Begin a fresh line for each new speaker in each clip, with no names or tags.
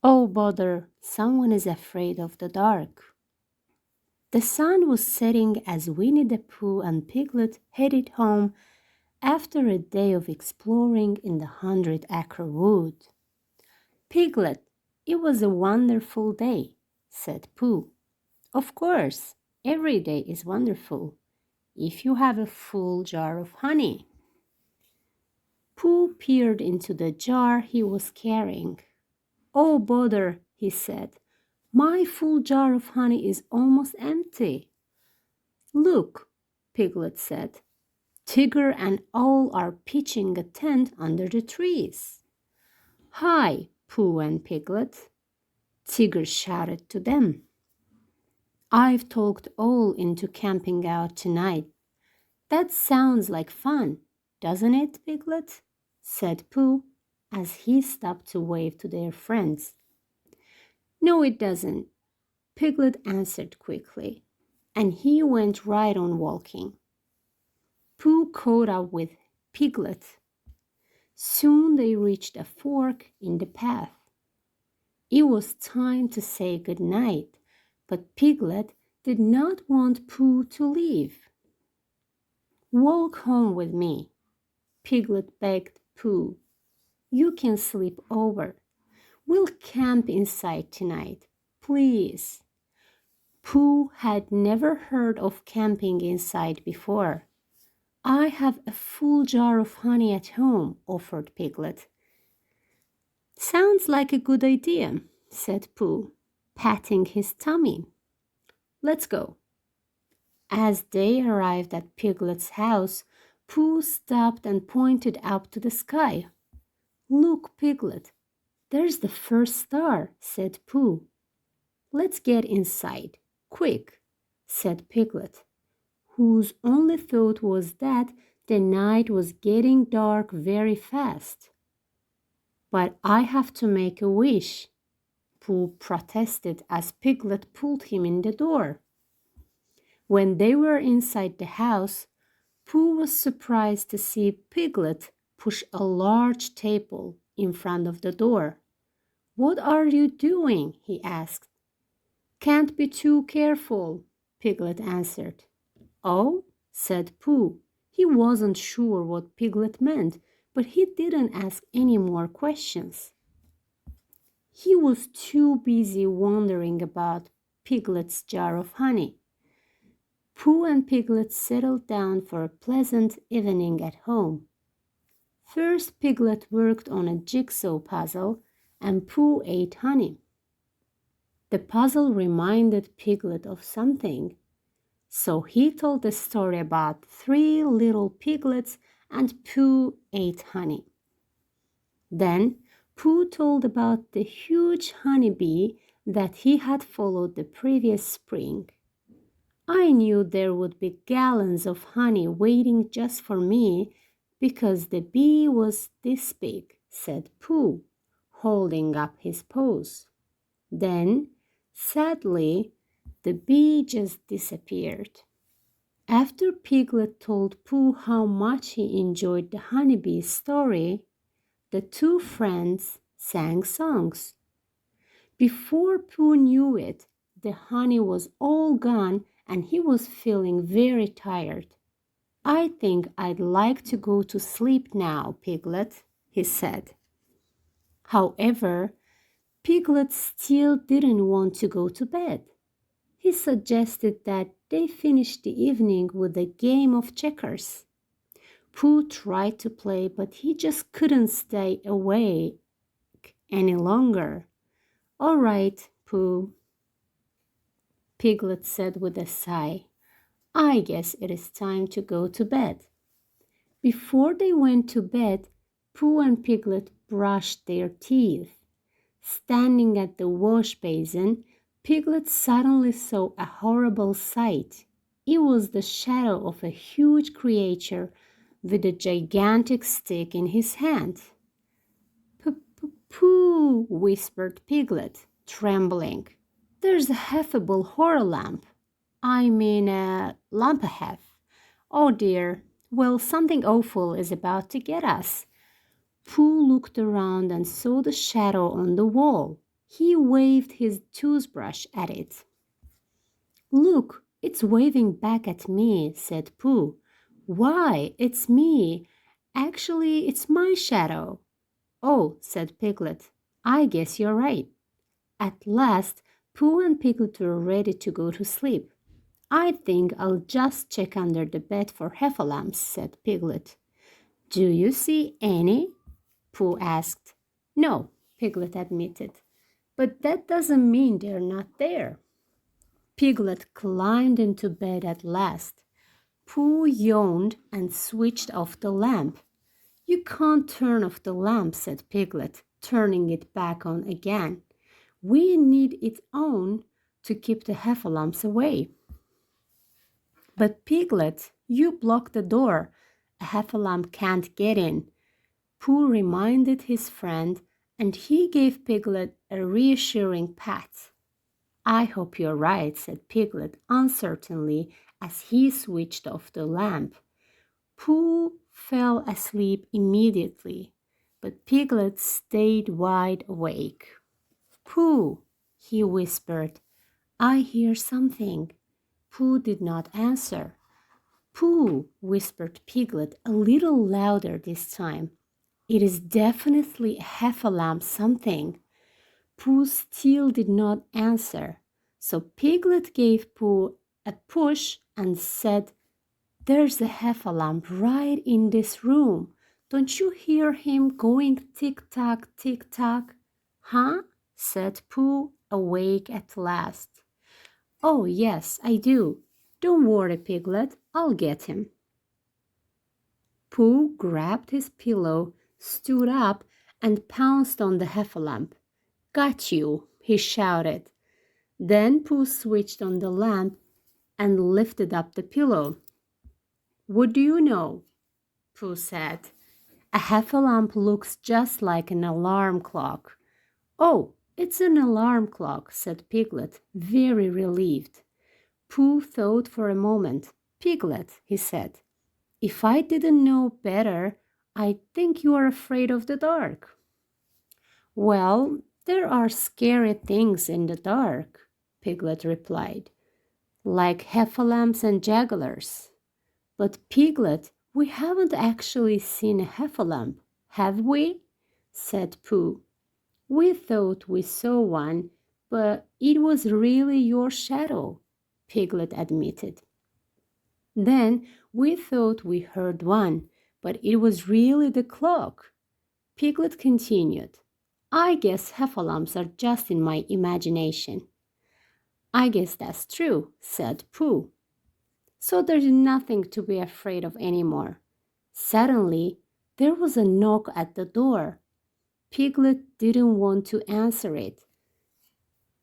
Oh bother, someone is afraid of the dark. The sun was setting as Winnie the Pooh and Piglet headed home after a day of exploring in the 100-acre wood. Piglet, it was a wonderful day, said Pooh. Of course, every day is wonderful if you have a full jar of honey. Pooh peered into the jar he was carrying. Oh bother, he said. My full jar of honey is almost empty. Look, Piglet said. Tigger and Owl are pitching a tent under the trees. Hi, Pooh and Piglet, Tigger shouted to them. I've talked Owl into camping out tonight. That sounds like fun, doesn't it, Piglet? Said Pooh as he stopped to wave to their friends. No, it doesn't, Piglet answered quickly, and he went right on walking. Pooh caught up with Piglet. Soon they reached a fork in the path. It was time to say good night, but Piglet did not want Pooh to leave. Walk home with me, Piglet begged Pooh. You can sleep over. We'll camp inside tonight, please. Pooh had never heard of camping inside before. I have a full jar of honey at home, offered Piglet. Sounds like a good idea, said Pooh, patting his tummy. Let's go. As they arrived at Piglet's house, Pooh stopped and pointed up to the sky. Look, Piglet, there's the first star, said Pooh. Let's get inside, quick, said Piglet, whose only thought was that the night was getting dark very fast. But I have to make a wish, Pooh protested as Piglet pulled him in the door. When they were inside the house, Pooh was surprised to see Piglet push a large table in front of the door. What are you doing? He asked. Can't be too careful, Piglet answered. Oh, said Pooh. He wasn't sure what Piglet meant, but he didn't ask any more questions. He was too busy wondering about Piglet's jar of honey. Pooh and Piglet settled down for a pleasant evening at home. First, Piglet worked on a jigsaw puzzle, and Pooh ate honey. The puzzle reminded Piglet of something, so he told the story about 3 little piglets and Pooh ate honey. Then Pooh told about the huge honeybee that he had followed the previous spring. I knew there would be gallons of honey waiting just for me because the bee was this big, said Pooh, holding up his paws. Then, sadly, the bee just disappeared. After Piglet told Pooh how much he enjoyed the honeybee's story, the 2 friends sang songs. Before Pooh knew it, the honey was all gone and he was feeling very tired. I think I'd like to go to sleep now, Piglet, he said. However, Piglet still didn't want to go to bed. He suggested that they finish the evening with a game of checkers. Pooh tried to play, but he just couldn't stay awake any longer. All right, Pooh, Piglet said with a sigh. I guess it is time to go to bed. Before they went to bed, Pooh and Piglet brushed their teeth. Standing at the wash basin, Piglet suddenly saw a horrible sight. It was the shadow of a huge creature with a gigantic stick in his hand. Pooh, whispered Piglet, trembling. There's a halfable horror lamp. I mean a lamp a half. Oh dear, well, something awful is about to get us. Pooh looked around and saw the shadow on the wall. He waved his toothbrush at it. Look, it's waving back at me, said Pooh. Why, it's me. Actually, it's my shadow. Oh, said Piglet, I guess you're right. At last, Pooh and Piglet were ready to go to sleep. I think I'll just check under the bed for heffalumps, said Piglet. Do you see any? Pooh asked. No, Piglet admitted. But that doesn't mean they're not there. Piglet climbed into bed at last. Pooh yawned and switched off the lamp. You can't turn off the lamp, said Piglet, turning it back on again. We need it on to keep the heffalumps away. But Piglet, you blocked the door. A heffalump can't get in. Pooh reminded his friend, and he gave Piglet a reassuring pat. I hope you're right, said Piglet uncertainly as he switched off the lamp. Pooh fell asleep immediately, but Piglet stayed wide awake. Pooh, he whispered, I hear something. Pooh did not answer. Pooh, whispered Piglet a little louder this time. It is definitely a heffalump something. Pooh still did not answer, so Piglet gave Pooh a push and said, There's a heffalump right in this room. Don't you hear him going tick-tock, tick-tock? Huh? Said Pooh, awake at last. Oh, yes, I do. Don't worry, Piglet, I'll get him. Pooh grabbed his pillow, stood up, and pounced on the heffalump. Got you, he shouted. Then Pooh switched on the lamp and lifted up the pillow. What do you know? Pooh said. A heffalump looks just like an alarm clock. Oh, it's an alarm clock, said Piglet, very relieved. Pooh thought for a moment. Piglet, he said, if I didn't know better, I'd think you are afraid of the dark. Well, there are scary things in the dark, Piglet replied, like heffalumps and jugglers. But Piglet, we haven't actually seen a heffalump, have we? Said Pooh. We thought we saw one, but it was really your shadow, Piglet admitted. Then we thought we heard one, but it was really the clock. Piglet continued. I guess heffalumps are just in my imagination. I guess that's true, said Pooh. So there's nothing to be afraid of anymore. Suddenly, there was a knock at the door. Piglet didn't want to answer it,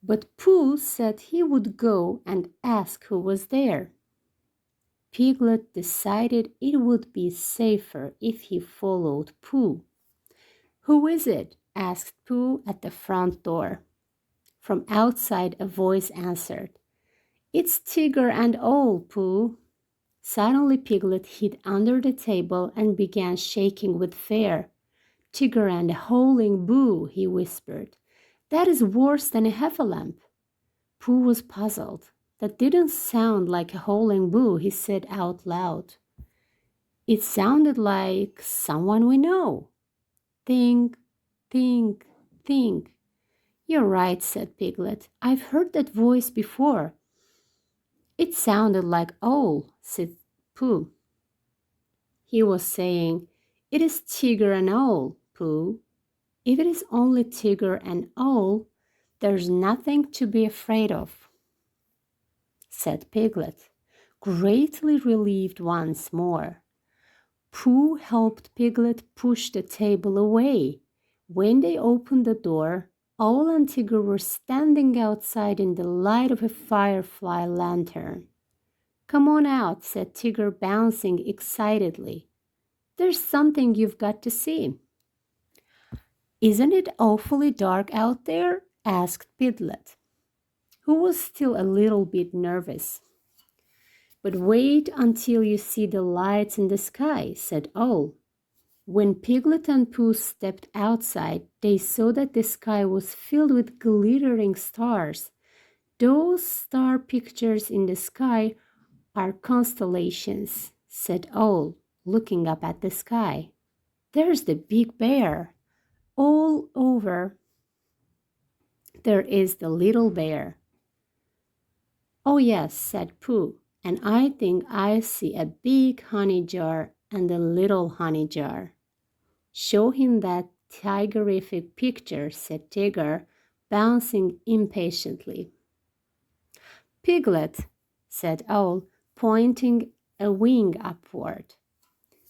but Pooh said he would go and ask who was there. Piglet decided it would be safer if he followed Pooh. Who is it? Asked Pooh at the front door. From outside a voice answered, It's Tigger and Owl, Pooh. Suddenly Piglet hid under the table and began shaking with fear. Tigger and a howling boo, he whispered. That is worse than a heffalump. Pooh was puzzled. That didn't sound like a howling boo, he said out loud. It sounded like someone we know. Think, think, think. You're right, said Piglet. I've heard that voice before. It sounded like Owl, said Pooh. He was saying, It is Tigger and Owl, Pooh. If it is only Tigger and Owl, there's nothing to be afraid of, said Piglet, greatly relieved once more. Pooh helped Piglet push the table away. When they opened the door, Owl and Tigger were standing outside in the light of a firefly lantern. Come on out, said Tigger, bouncing excitedly. There's something you've got to see. Isn't it awfully dark out there? Asked Piglet, who was still a little bit nervous. But wait until you see the lights in the sky, said Owl. When Piglet and Pooh stepped outside, they saw that the sky was filled with glittering stars. Those star pictures in the sky are constellations, said Owl, looking up at the sky. There's the big bear. All over there is the little bear. Oh yes, said Pooh, and I think I see a big honey jar and a little honey jar. Show him that tigerific picture, said Tigger, bouncing impatiently. Piglet, said Owl, pointing a wing upward.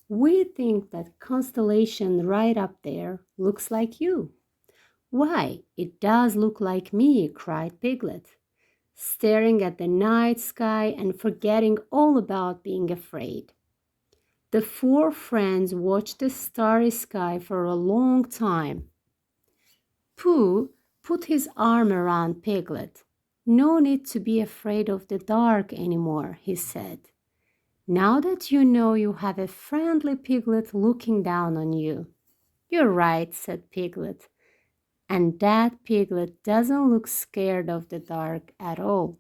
We think that constellation right up there looks like you. Why, it does look like me, cried Piglet, staring at the night sky and forgetting all about being afraid. The four friends watched the starry sky for a long time. Pooh put his arm around Piglet. No need to be afraid of the dark anymore, he said. Now that you know you have a friendly Piglet looking down on you. You're right, said Piglet. And that Piglet doesn't look scared of the dark at all.